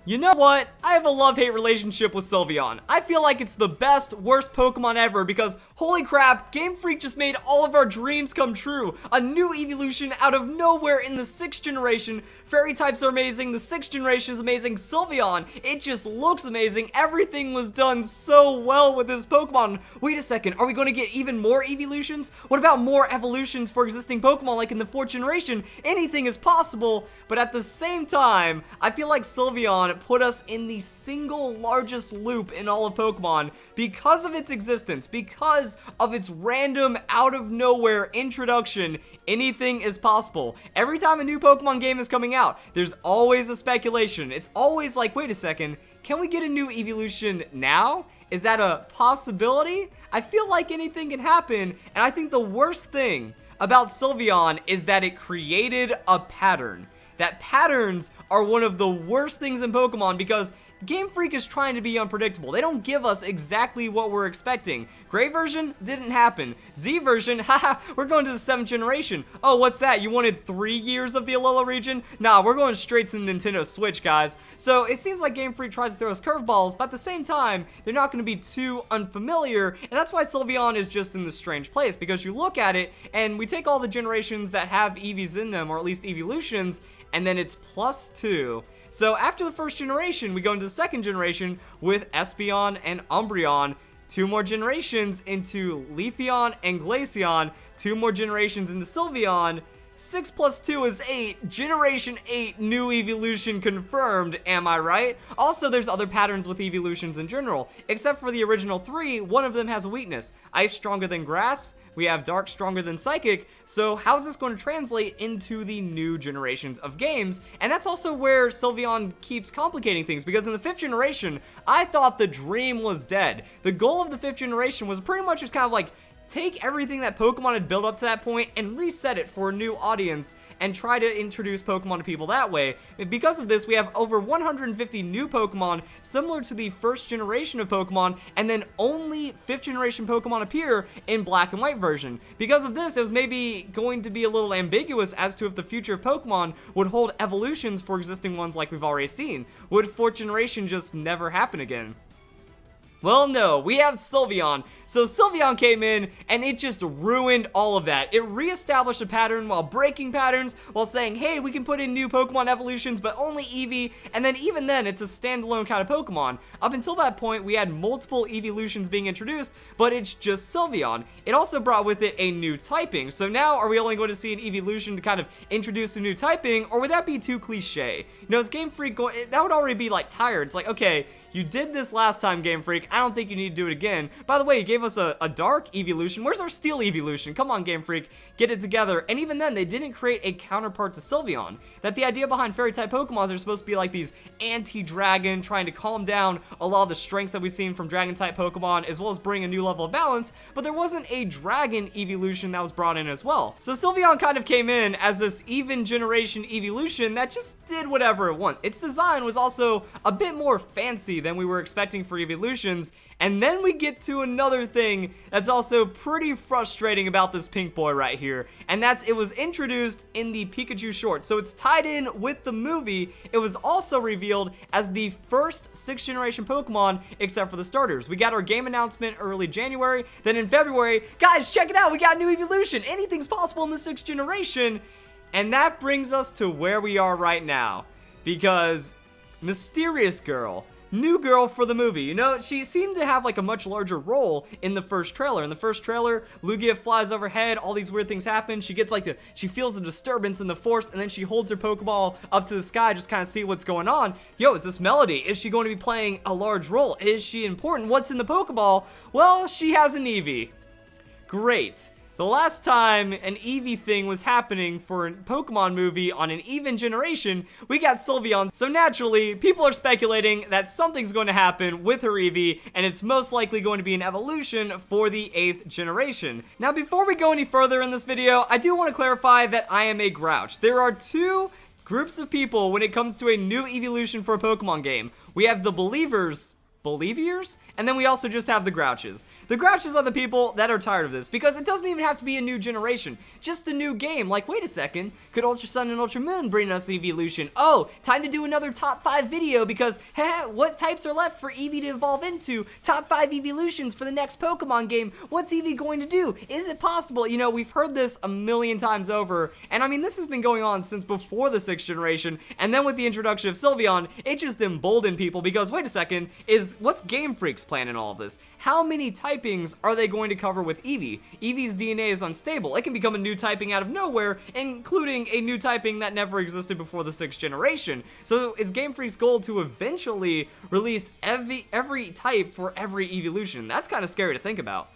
You know what? I have a love-hate relationship with Sylveon. I feel like it's the best, worst Pokemon ever because, holy crap, Game Freak just made all of our dreams come true. A new evolution out of nowhere in the 6th generation. Fairy types are amazing, the 6th generation is amazing, Sylveon, it just looks amazing. Everything was done so well with this Pokemon. Wait a second, are we going to get even more Eeveelutions? What about more evolutions for existing Pokemon like in the 4th generation? Anything is possible, but at the same time, I feel like Sylveon put us in the single largest loop in all of Pokemon because of its existence, because of its random, out-of-nowhere introduction. Anything is possible. Every time a new Pokemon game is coming out, there's always a speculation. It's always like, wait a second, can we get a new evolution now? Is that a possibility? I feel like anything can happen, and I think the worst thing about Sylveon is that it created a pattern. That patterns are one of the worst things in Pokemon because Game Freak is trying to be unpredictable. They don't give us exactly what we're expecting. Gray version didn't happen. Z version, haha, we're going to the 7th generation. Oh, what's that? You wanted 3 years of the Alola region? Nah, we're going straight to the Nintendo Switch, guys. So it seems like Game Freak tries to throw us curveballs, but at the same time, they're not going to be too unfamiliar, and that's why Sylveon is just in this strange place, because you look at it, and we take all the generations that have Eevees in them, or at least Eeveelutions, and then it's +2. So after the 1st generation, we go into the 2nd generation with Espeon and Umbreon. 2 more generations into Leafeon and Glaceon. 2 more generations into Sylveon. 6 plus 2 is 8. Generation 8 new evolution confirmed, am I right? Also, there's other patterns with evolutions in general. Except for the original 3, one of them has a weakness. Ice stronger than grass. We have Dark stronger than Psychic, so how is this going to translate into the new generations of games? And that's also where Sylveon keeps complicating things, because in the 5th generation, I thought the dream was dead. The goal of the 5th generation was pretty much just kind of like, take everything that Pokemon had built up to that point and reset it for a new audience and try to introduce Pokemon to people that way. And because of this, we have over 150 new Pokemon similar to the 1st generation of Pokemon, and then only 5th generation Pokemon appear in Black and White version. Because of this, it was maybe going to be a little ambiguous as to if the future of Pokemon would hold evolutions for existing ones like we've already seen. Would 4th generation just never happen again? Well, no, we have Sylveon. So Sylveon came in, and it just ruined all of that. It reestablished a pattern while breaking patterns, while saying, hey, we can put in new Pokemon evolutions, but only Eevee, and then even then, it's a standalone kind of Pokemon. Up until that point, we had multiple Eeveelutions being introduced, but it's just Sylveon. It also brought with it a new typing, so now are we only going to see an Eeveelution to kind of introduce a new typing, or would that be too cliche? You know, as Game Freak, that would already be like tired. It's like, okay, you did this last time, Game Freak. I don't think you need to do it again. By the way, you gave us a Dark Eeveelution. Where's our Steel Eeveelution? Come on, Game Freak. Get it together. And even then, they didn't create a counterpart to Sylveon. That the idea behind Fairy-type Pokemon are supposed to be like these anti-dragon, trying to calm down a lot of the strengths that we've seen from Dragon-type Pokemon, as well as bring a new level of balance, but there wasn't a Dragon Eeveelution that was brought in as well. So Sylveon kind of came in as this even generation Eeveelution that just did whatever it wanted. Its design was also a bit more fancy than we were expecting for Eeveelutions, and then we get to another thing that's also pretty frustrating about this pink boy right here, and that's it was introduced in the Pikachu short, so it's tied in with the movie. It was also revealed as the first 6th generation Pokemon, except for the starters. We got our game announcement early January, then in February, guys, check it out, we got a new evolution. Anything's possible in the 6th generation, and that brings us to where we are right now, because Mysterious Girl, new girl for the movie. You know, she seemed to have like a much larger role in the first trailer. In the first trailer, Lugia flies overhead, all these weird things happen. She gets like she feels a disturbance in the force, and then she holds her Pokeball up to the sky, just kind of see what's going on. Yo, is this Melody? Is she going to be playing a large role? Is she important? What's in the Pokeball? Well, she has an Eevee. Great. The last time an Eevee thing was happening for a Pokemon movie on an even generation, we got Sylveon. So naturally, people are speculating that something's going to happen with her Eevee, and it's most likely going to be an evolution for the 8th generation. Now, before we go any further in this video, I do want to clarify that I am a grouch. There are two groups of people when it comes to a new evolution for a Pokemon game. We have the believers, Believers, and then we also just have the Grouches. The Grouches are the people that are tired of this, because it doesn't even have to be a new generation, just a new game. Like, wait a second, could Ultra Sun and Ultra Moon bring us Eeveelution? Oh, time to do another top 5 video, because, what types are left for Eevee to evolve into? Top 5 Eeveelutions for the next Pokemon game. What's Eevee going to do? Is it possible? You know, we've heard this a million times over, and I mean, this has been going on since before the 6th generation, and then with the introduction of Sylveon, it just emboldened people, because, wait a second, what's Game Freak's plan in all of this? How many typings are they going to cover with Eevee? Eevee's DNA is unstable. It can become a new typing out of nowhere, including a new typing that never existed before the 6th generation. So is Game Freak's goal to eventually release every type for every Eeveelution? That's kind of scary to think about.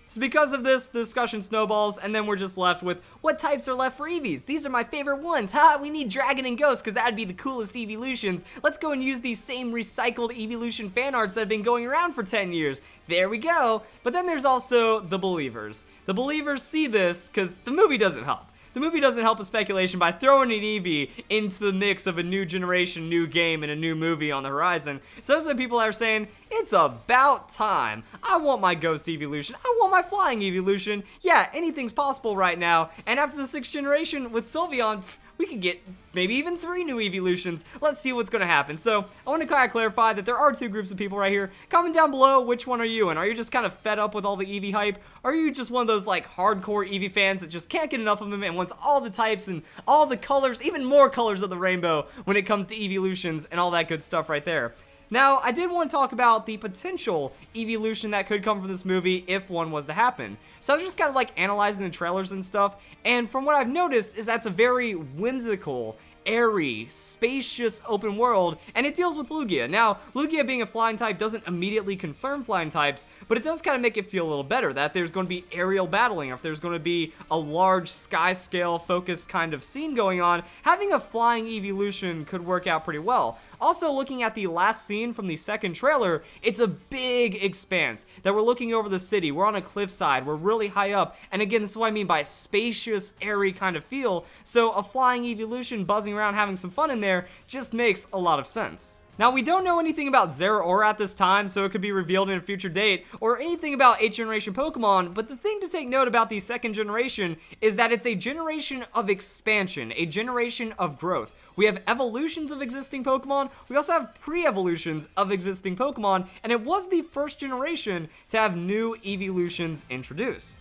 So because of this, the discussion snowballs, and then we're just left with, what types are left for Eevees? These are my favorite ones. We need Dragon and Ghost, because that'd be the coolest Eeveelutions. Let's go and use these same recycled Eeveelution fan arts that have been going around for 10 years. There we go. But then there's also the Believers. The Believers see this, because the movie doesn't help. The movie doesn't help with speculation by throwing an Eevee into the mix of a new generation, new game, and a new movie on the horizon. So those are the people that are saying, it's about time. I want my Ghost Eeveelution. I want my Flying Eeveelution. Yeah, anything's possible right now. And after the 6th generation with Sylveon, we could get maybe even 3 new Eeveelutions. Let's see what's going to happen. So I want to kind of clarify that there are 2 groups of people right here. Comment down below, which one are you? And are you just kind of fed up with all the Eevee hype? Or are you just one of those like hardcore Eevee fans that just can't get enough of them and wants all the types and all the colors, even more colors of the rainbow when it comes to Eeveelutions and all that good stuff right there? Now, I did want to talk about the potential Eeveelution that could come from this movie if one was to happen. So I was just kind of like analyzing the trailers and stuff, and from what I've noticed is that's a very whimsical, airy, spacious open world, and it deals with Lugia. Now, Lugia being a flying type doesn't immediately confirm flying types, but it does kind of make it feel a little better that there's going to be aerial battling, or if there's going to be a large sky scale focused kind of scene going on, having a flying Eeveelution could work out pretty well. Also, looking at the last scene from the 2nd trailer, it's a big expanse that we're looking over the city. We're on a cliffside. We're really high up. And again, this is what I mean by spacious, airy kind of feel. So a flying Eeveelution buzzing around having some fun in there just makes a lot of sense. Now, we don't know anything about Zeraora at this time, so it could be revealed in a future date, or anything about 8th generation Pokemon, but the thing to take note about the 2nd generation is that it's a generation of expansion, a generation of growth. We have evolutions of existing Pokemon, we also have pre-evolutions of existing Pokemon, and it was the 1st generation to have new Eeveelutions introduced.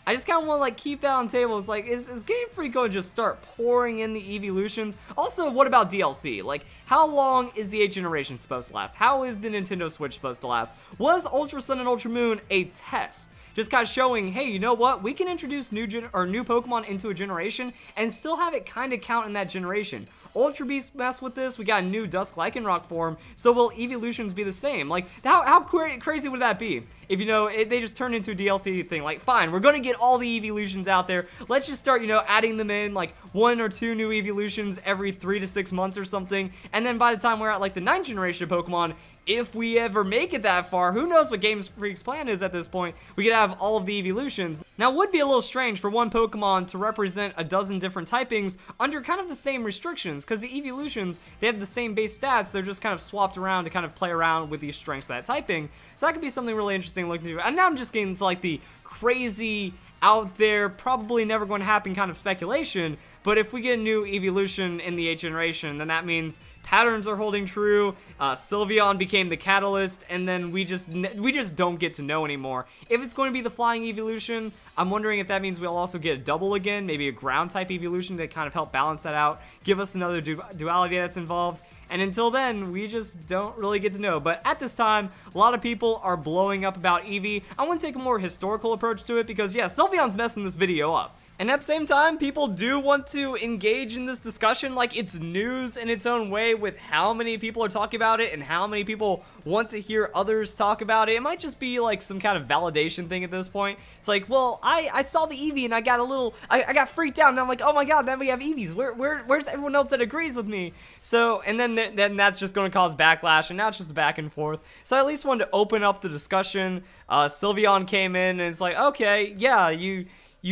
I just kind of want to like keep that on the table. It's like, is Game Freak going to just start pouring in the Eeveelutions? Also, what about DLC? Like, how long is the 8th generation supposed to last? How is the Nintendo Switch supposed to last? Was Ultra Sun and Ultra Moon a test? Just kind of showing, hey, you know what? We can introduce new Pokemon into a generation and still have it kind of count in that generation. Ultra Beast messed with this. We got a new Dusk Lycanroc form. So will Eeveelutions be the same? Like, how crazy would that be? If, you know, they just turned into a DLC thing. Like, fine, we're going to get all the Eeveelutions out there. Let's just start, you know, adding them in, like, 1 or 2 new Eeveelutions every 3 to 6 months or something. And then by the time we're at, like, the 9th generation of Pokemon, if we ever make it that far, who knows what Game Freak's plan is at this point, we could have all of the Eeveelutions. Now, it would be a little strange for one Pokemon to represent a dozen different typings under kind of the same restrictions, because the Eeveelutions, they have the same base stats, they're just kind of swapped around to kind of play around with the strengths of that typing. So that could be something really interesting to look into. And now I'm just getting into like the crazy, out there, probably never going to happen kind of speculation. But if we get a new Eeveelution in the 8th generation, then that means patterns are holding true, Sylveon became the catalyst, and then we just don't get to know anymore. If it's going to be the flying Eeveelution, I'm wondering if that means we'll also get a double again, maybe a ground type Eeveelution to kind of help balance that out, give us another duality that's involved. And until then, we just don't really get to know. But at this time, a lot of people are blowing up about Eevee. I want to take a more historical approach to it because, yeah, Sylveon's messing this video up. And at the same time, people do want to engage in this discussion like it's news in its own way with how many people are talking about it and how many people want to hear others talk about it. It might just be like some kind of validation thing at this point. It's like, well, I saw the Eevee and I got a little, I got freaked out and I'm like, oh my god, now we have Eevees. Where's everyone else that agrees with me? So, and then that's just going to cause backlash, and now it's just back and forth. So I at least wanted to open up the discussion. Sylveon came in and it's like, okay, yeah, you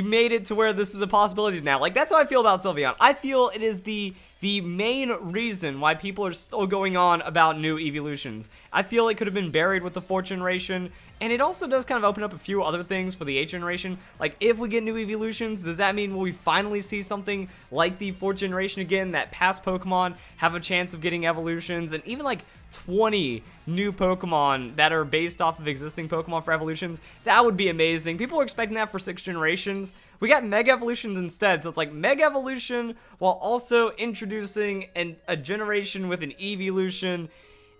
made it to where this is a possibility now. Like, that's how I feel about Sylveon. I feel it is the the main reason why people are still going on about new evolutions. I feel it could have been buried with the 4th generation, and it also does kind of open up a few other things for the 8th generation. Like, if we get new evolutions, does that mean will we finally see something like the 4th generation again, that past Pokemon have a chance of getting evolutions, and even like 20 new Pokemon that are based off of existing Pokemon for evolutions? That would be amazing. People are expecting that for 6 generations. We got Mega Evolutions instead, so it's like Mega Evolution while also introducing a generation with an Eeveelution.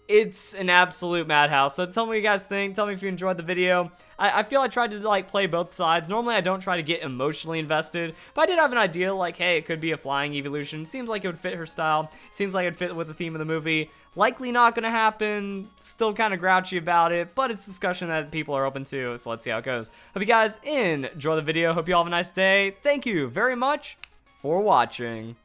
It's an absolute madhouse. So tell me what you guys think. Tell me if you enjoyed the video. I feel I tried to like play both sides. Normally I don't try to get emotionally invested, but I did have an idea like, hey, it could be a flying evolution. Seems like it would fit her style. Seems like it would fit with the theme of the movie. Likely not gonna happen. Still kind of grouchy about it, but it's discussion that people are open to, so let's see how it goes. Hope you guys enjoy the video. Hope you all have a nice day. Thank you very much for watching.